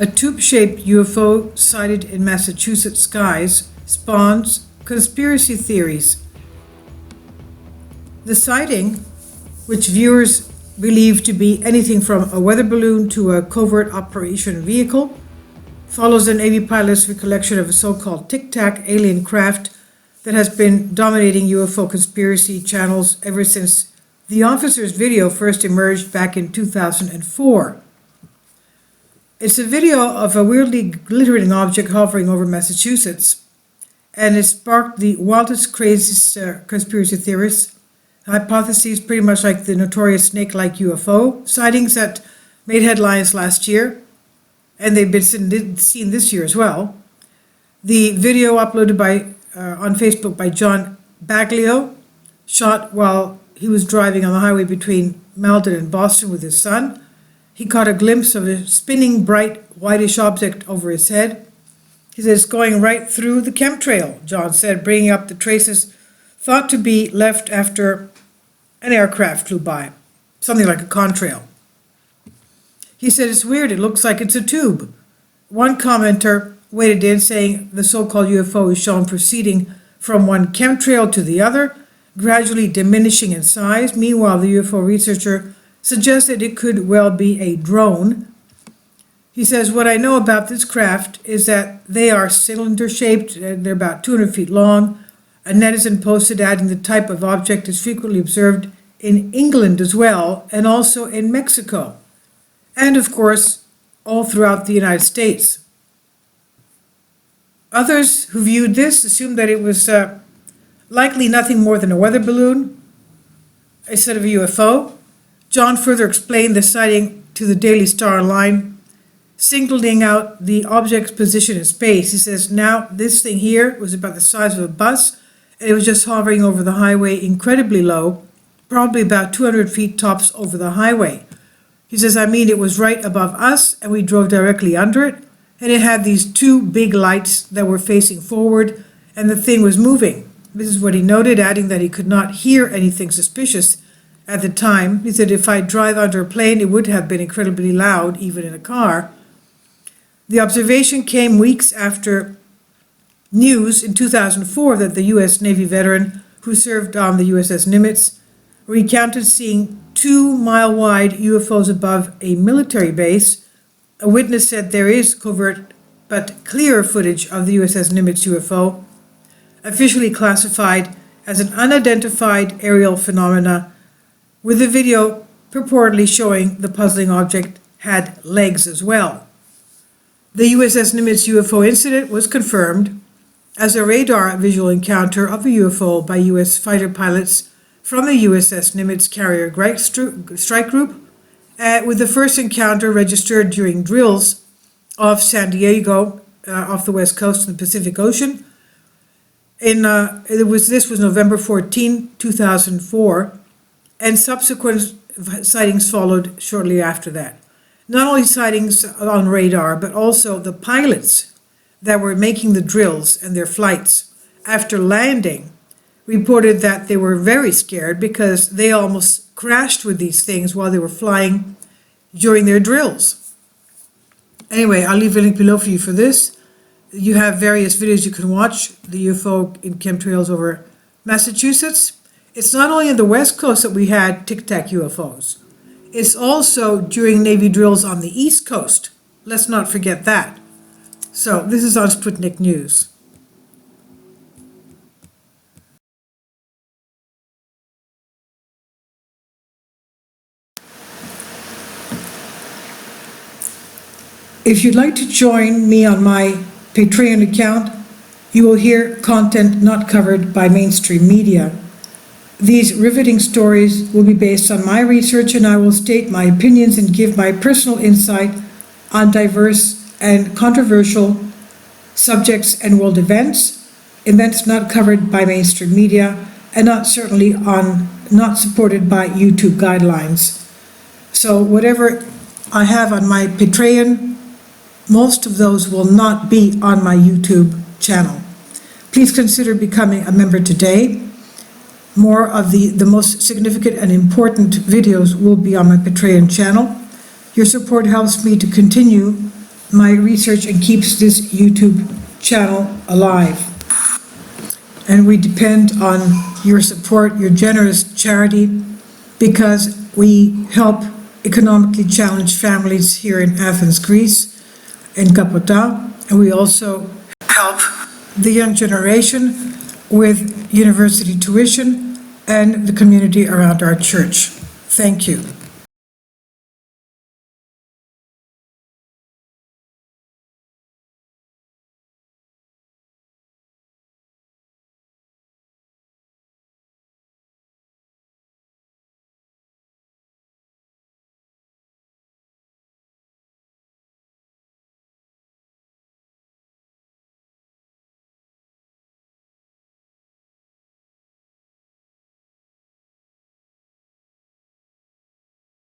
A tube-shaped UFO sighted in Massachusetts skies spawns conspiracy theories. The sighting, which viewers believe to be anything from a weather balloon to a covert operation vehicle, follows a Navy pilot's recollection of a so-called tic-tac alien craft that has been dominating UFO conspiracy channels ever since the officer's video first emerged back in 2004. It's a video of a weirdly glittering object hovering over Massachusetts, and it sparked the wildest, craziest conspiracy theorists' hypotheses, pretty much like the notorious snake-like UFO sightings that made headlines last year, and they've been seen this year as well. The video uploaded on Facebook by John Baglio, shot while he was driving on the highway between Malden and Boston with his son. He caught a glimpse of a spinning, bright, whitish object over his head. He says, going right through the chemtrail, John said, bringing up the traces thought to be left after an aircraft flew by, something like a contrail. He said, it's weird, it looks like it's a tube. One commenter waded in saying the so-called UFO is shown proceeding from one chemtrail to the other, gradually diminishing in size. Meanwhile, the UFO researcher suggested it could well be a drone. He says, what I know about this craft is that they are cylinder-shaped, and they're about 200 feet long. A netizen posted adding the type of object is frequently observed in England as well, and also in Mexico, and of course, all throughout the United States. Others who viewed this assumed that it was likely nothing more than a weather balloon instead of a UFO. John further explained the sighting to the Daily Star Online, singling out the object's position in space. He says, now this thing here was about the size of a bus, and it was just hovering over the highway incredibly low, probably about 200 feet tops over the highway. He says, it was right above us, and we drove directly under it, and it had these two big lights that were facing forward, and the thing was moving. This is what he noted, adding that he could not hear anything suspicious at the time. He said, if I drive under a plane, it would have been incredibly loud, even in a car. The observation came weeks after news in 2004 that the U.S. Navy veteran who served on the USS Nimitz recounted seeing 2-mile-wide UFOs above a military base. A witness said there is covert but clear footage of the USS Nimitz UFO, officially classified as an unidentified aerial phenomena, with the video purportedly showing the puzzling object had legs as well. The USS Nimitz UFO incident was confirmed as a radar visual encounter of a UFO by U.S. fighter pilots from the USS Nimitz carrier strike group, with the first encounter registered during drills off San Diego, off the west coast of the Pacific Ocean. This was November 14, 2004, and subsequent sightings followed shortly after that. Not only sightings on radar, but also the pilots that were making the drills and their flights after landing reported that they were very scared because they almost crashed with these things while they were flying during their drills. Anyway, I'll leave a link below for you for this. You have various videos you can watch, the UFO in chemtrails over Massachusetts. It's not only on the West Coast that we had tic-tac UFOs. It's also during Navy drills on the East Coast. Let's not forget that. So this is on Sputnik News. If you'd like to join me on my Patreon account, you will hear content not covered by mainstream media. These riveting stories will be based on my research, and I will state my opinions and give my personal insight on diverse and controversial subjects and world events not covered by mainstream media, and not supported by YouTube guidelines. So whatever I have on my Patreon, most of those will not be on my YouTube channel. Please consider becoming a member today. More of the most significant and important videos will be on my Patreon channel. Your support helps me to continue my research and keeps this YouTube channel alive. And we depend on your support, your generous charity, because we help economically challenged families here in Athens, Greece, in Kapota, and we also help the young generation with university tuition and the community around our church. Thank you.